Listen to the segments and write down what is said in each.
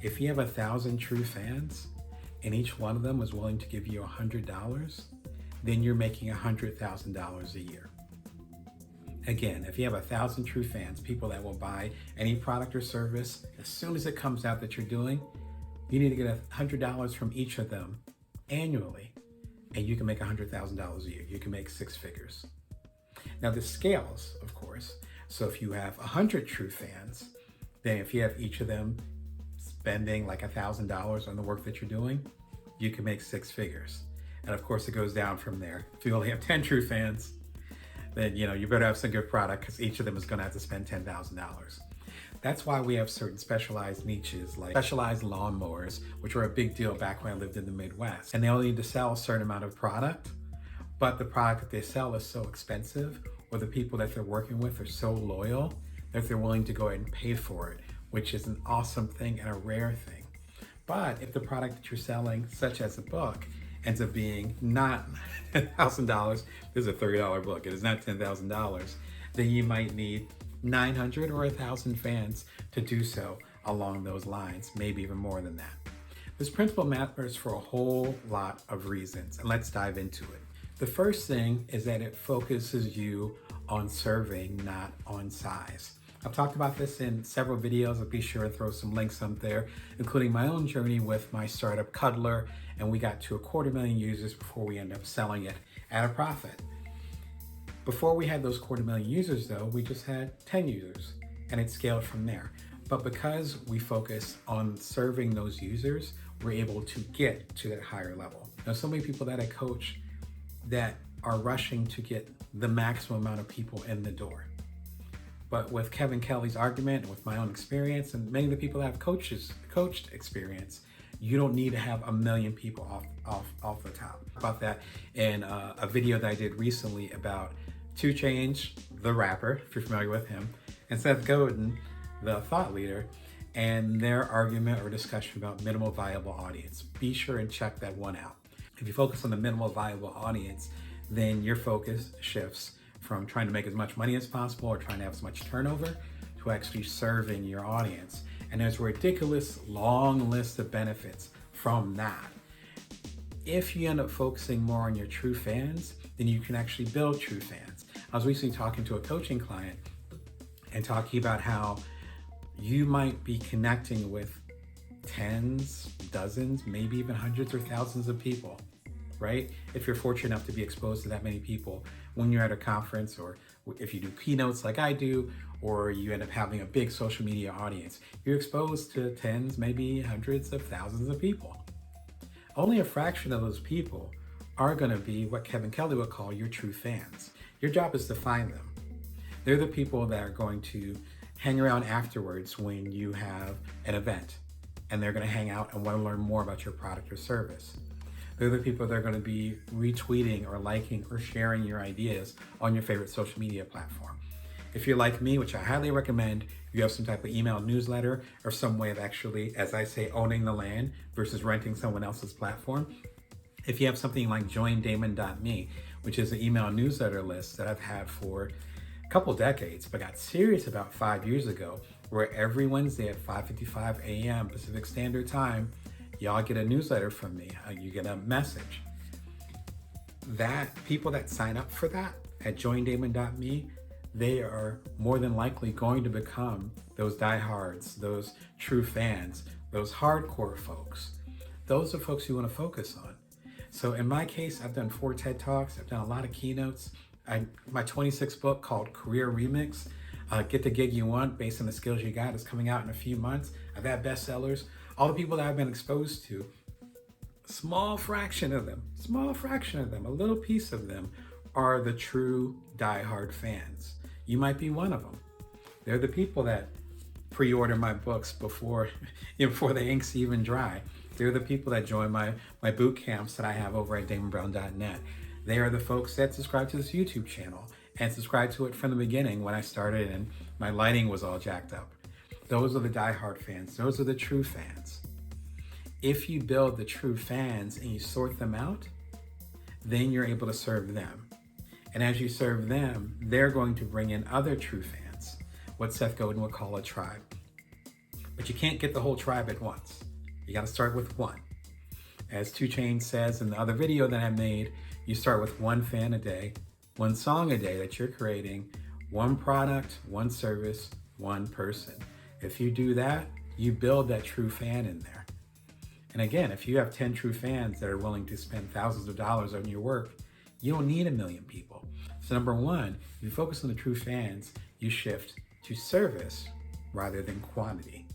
If you have 1,000 true fans and each one of them was willing to give you $100, then you're making $100,000 a year. Again, if you have 1,000 true fans, people that will buy any product or service as soon as it comes out that you're doing, you need to get $100 from each of them annually, and you can make $100,000 a year. You can make six figures. Now this scales, of course. So if you have 100 true fans, then if you have each of them spending like $1,000 on the work that you're doing, you can make six figures. And of course it goes down from there. If you only have 10 true fans, then you better have some good product, because each of them is going to have to spend $10,000. That's why we have certain specialized niches like specialized lawnmowers, which were a big deal back when I lived in the Midwest. And they only need to sell a certain amount of product, but the product that they sell is so expensive, or the people that they're working with are so loyal that they're willing to go ahead and pay for it, which is an awesome thing and a rare thing. But if the product that you're selling, such as a book, ends up being not $10,000, this is a $30 book, it is not $10,000, then you might need 900 or 1,000 fans to do so along those lines, maybe even more than that. This principle matters for a whole lot of reasons, and let's dive into it. The first thing is that it focuses you on serving, not on size. I've talked about this in several videos. I'll be sure to throw some links up there, including my own journey with my startup Cuddler, and we got to 250,000 users before we ended up selling it at a profit. Before we had those 250,000 users though, we just had 10 users, and it scaled from there. But because we focus on serving those users, we're able to get to that higher level. Now, so many people that I coach that are rushing to get the maximum amount of people in the door. But with Kevin Kelly's argument and with my own experience and many of the people that have coached experience, you don't need to have 1 million people off the top. About that in a video that I did recently about 2 Chainz, the rapper, if you're familiar with him, and Seth Godin, the thought leader, and their argument or discussion about minimal viable audience. Be sure and check that one out. If you focus on the minimal viable audience, then your focus shifts from trying to make as much money as possible or trying to have as much turnover to actually serving your audience. And there's a ridiculous long list of benefits from that. If you end up focusing more on your true fans, then you can actually build true fans. I was recently talking to a coaching client and talking about how you might be connecting with tens, dozens, maybe even hundreds or thousands of people, right? If you're fortunate enough to be exposed to that many people when you're at a conference, or if you do keynotes like I do, or you end up having a big social media audience, you're exposed to tens, maybe hundreds of thousands of people. Only a fraction of those people are going to be what Kevin Kelly would call your true fans. Your job is to find them. They're the people that are going to hang around afterwards when you have an event, and they're going to hang out and want to learn more about your product or service. They're the people that are going to be retweeting or liking or sharing your ideas on your favorite social media platform. If you're like me, which I highly recommend, you have some type of email newsletter or some way of actually, as I say, owning the land versus renting someone else's platform. If you have something like joindamon.me, which is an email newsletter list that I've had for a couple decades, but got serious about 5 years ago, where every Wednesday at 5:55 a.m. Pacific Standard Time, y'all get a newsletter from me. You get a message. That people that sign up for that at joindamon.me, they are more than likely going to become those diehards, those true fans, those hardcore folks. Those are folks you want to focus on. So in my case, I've done 4 TED Talks. I've done a lot of keynotes. My 26th book called Career Remix, Get the Gig You Want Based on the Skills You Got, is coming out in a few months. I've had bestsellers. All the people that I've been exposed to, small fraction of them, a little piece of them are the true diehard fans. You might be one of them. They're the people that pre-order my books before the ink's even dry. They're the people that join my boot camps that I have over at damonbrown.net. They are the folks that subscribe to this YouTube channel and subscribe to it from the beginning when I started and my lighting was all jacked up. Those are the diehard fans. Those are the true fans. If you build the true fans and you sort them out, then you're able to serve them. And as you serve them, they're going to bring in other true fans, what Seth Godin would call a tribe. But you can't get the whole tribe at once. You got to start with one. As 2 Chainz says in the other video that I made, you start with one fan a day, one song a day that you're creating, one product, one service, one person. If you do that, you build that true fan in there. And again, if you have 10 true fans that are willing to spend thousands of dollars on your work, you don't need 1 million people. So number one, if you focus on the true fans, you shift to service rather than quantity.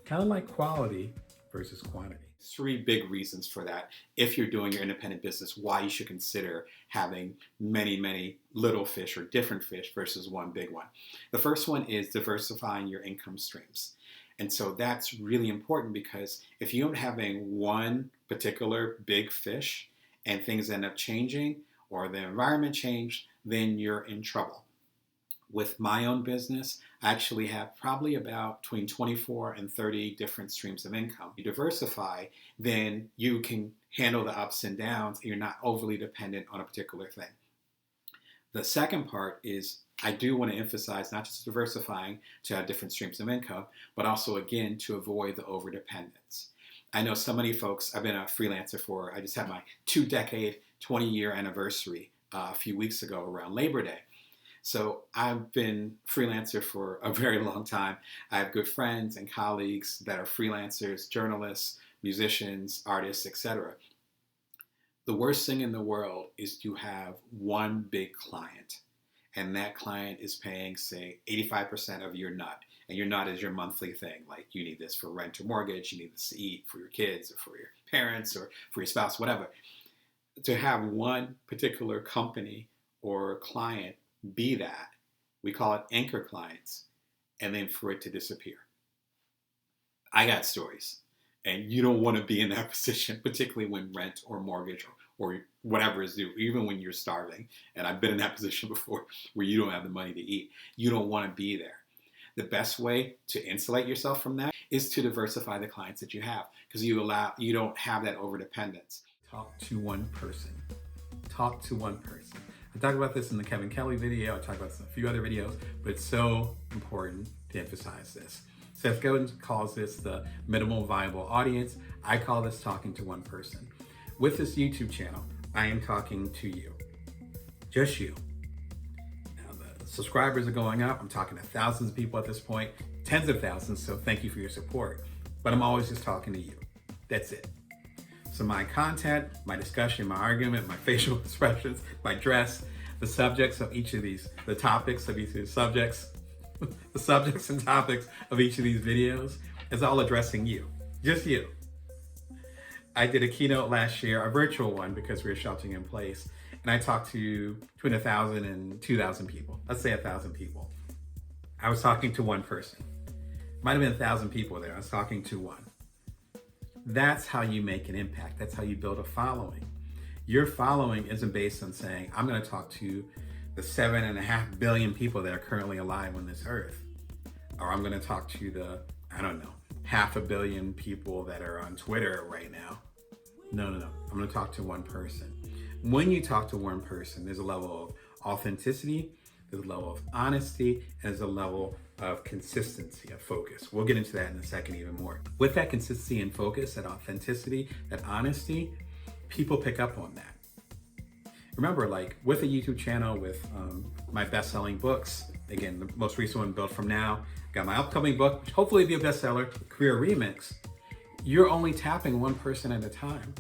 Kind of like quality versus quantity. 3 big reasons for that. If you're doing your independent business, why you should consider having many little fish or different fish versus one big one. The first one is diversifying your income streams. And so that's really important, because if you're having one particular big fish and things end up changing or the environment changed, then you're in trouble. With my own business, I actually have probably about between 24 and 30 different streams of income. You diversify, then you can handle the ups and downs. You're not overly dependent on a particular thing. The second part is I do want to emphasize not just diversifying to have different streams of income, but also, again, to avoid the overdependence. I know so many folks, I've been a freelancer I just had my 2-decade, 20-year anniversary a few weeks ago around Labor Day. So I've been freelancer for a very long time. I have good friends and colleagues that are freelancers, journalists, musicians, artists, etc. The worst thing in the world is to have one big client, and that client is paying, say, 85% of your nut. And your nut is your monthly thing. Like, you need this for rent or mortgage, you need this to eat for your kids or for your parents or for your spouse, whatever. To have one particular company or client be that, we call it anchor clients, and then for it to disappear. I got stories, and you don't want to be in that position, particularly when rent or mortgage or whatever is due, even when you're starving. And I've been in that position before where you don't have the money to eat. You don't want to be there. The best way to insulate yourself from that is to diversify the clients that you have, because you don't have that overdependence. Talk to one person. Talk to one person. I talked about this in the Kevin Kelly video. I talked about this in a few other videos, but it's so important to emphasize this. Seth Godin calls this the minimal viable audience. I call this talking to one person. With this YouTube channel, I am talking to you. Just you. Now, the subscribers are going up. I'm talking to thousands of people at this point, tens of thousands, so thank you for your support. But I'm always just talking to you. That's it. So my content, my discussion, my argument, my facial expressions, my dress, the subjects of each of these, the topics of each of these subjects, the subjects and topics of each of these videos is all addressing you, just you. I did a keynote last year, a virtual one, because we were sheltering in place, and I talked to between 1,000 and 2,000 people. Let's say 1,000 people. I was talking to one person. Might have been 1,000 people there. I was talking to one. That's how you make an impact. That's how you build a following. Your following isn't based on saying, I'm going to talk to the 7.5 billion people that are currently alive on this earth. Or I'm going to talk to the, 500 million people that are on Twitter right now. No. I'm going to talk to one person. When you talk to one person, there's a level of authenticity, there's a level of honesty, and there's a level of consistency, of focus. We'll get into that in a second even more. With that consistency and focus, that authenticity, that honesty, people pick up on that. Remember, like with a YouTube channel, with my best-selling books, again, the most recent one, Built From Now, got my upcoming book, which hopefully will be a bestseller, Career Remix, you're only tapping one person at a time.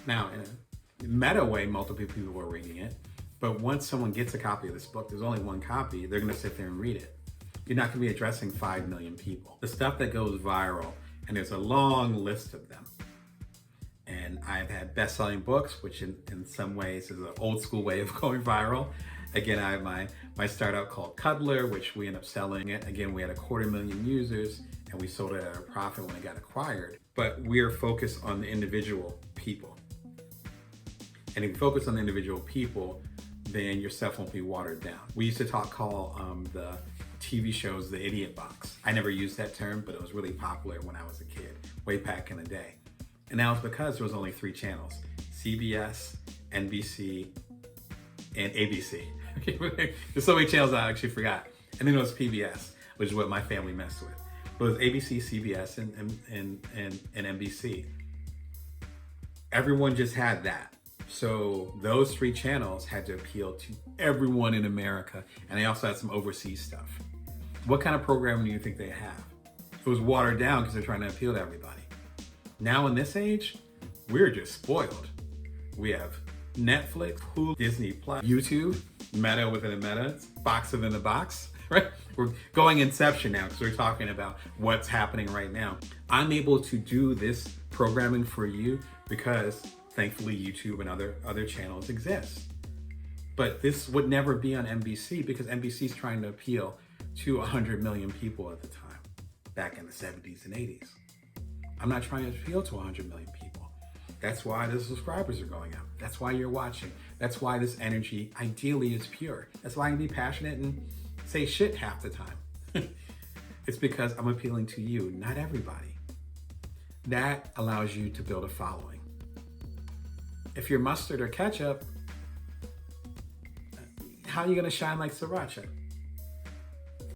Now, in a meta way, multiple people are reading it, but once someone gets a copy of this book, there's only one copy, they're gonna sit there and read it. You're not gonna be addressing 5 million people. The stuff that goes viral, and there's a long list of them. And I've had best-selling books, which in some ways is an old school way of going viral. Again, I have my startup called Cuddler, which we ended up selling it. Again, we had 250,000 users, and we sold it at a profit when it got acquired. But we're focused on the individual people. And if you focus on the individual people, then your stuff won't be watered down. We used to call the TV shows the idiot box. I never used that term, but it was really popular when I was a kid, way back in the day. And that was because there was only 3 channels, CBS, NBC, and ABC. There's so many channels I actually forgot. And then it was PBS, which is what my family messed with. both ABC, CBS, and NBC. Everyone just had that. So those 3 channels had to appeal to everyone in America, and they also had some overseas stuff. What kind of programming do you think they have? It was watered down because they're trying to appeal to everybody. Now in this age, we're just spoiled. We have Netflix, Hulu, Disney Plus, YouTube, Meta within a Meta, box within a box, right? We're going Inception now because we're talking about what's happening right now. I'm able to do this programming for you because thankfully YouTube and other channels exist. But this would never be on NBC because NBC is trying to appeal to 100 million people at the time, back in the 70s and 80s. I'm not trying to appeal to 100 million people. That's why the subscribers are going up. That's why you're watching. That's why this energy ideally is pure. That's why I can be passionate and say shit half the time. It's because I'm appealing to you, not everybody. That allows you to build a following. If you're mustard or ketchup, how are you gonna shine like sriracha?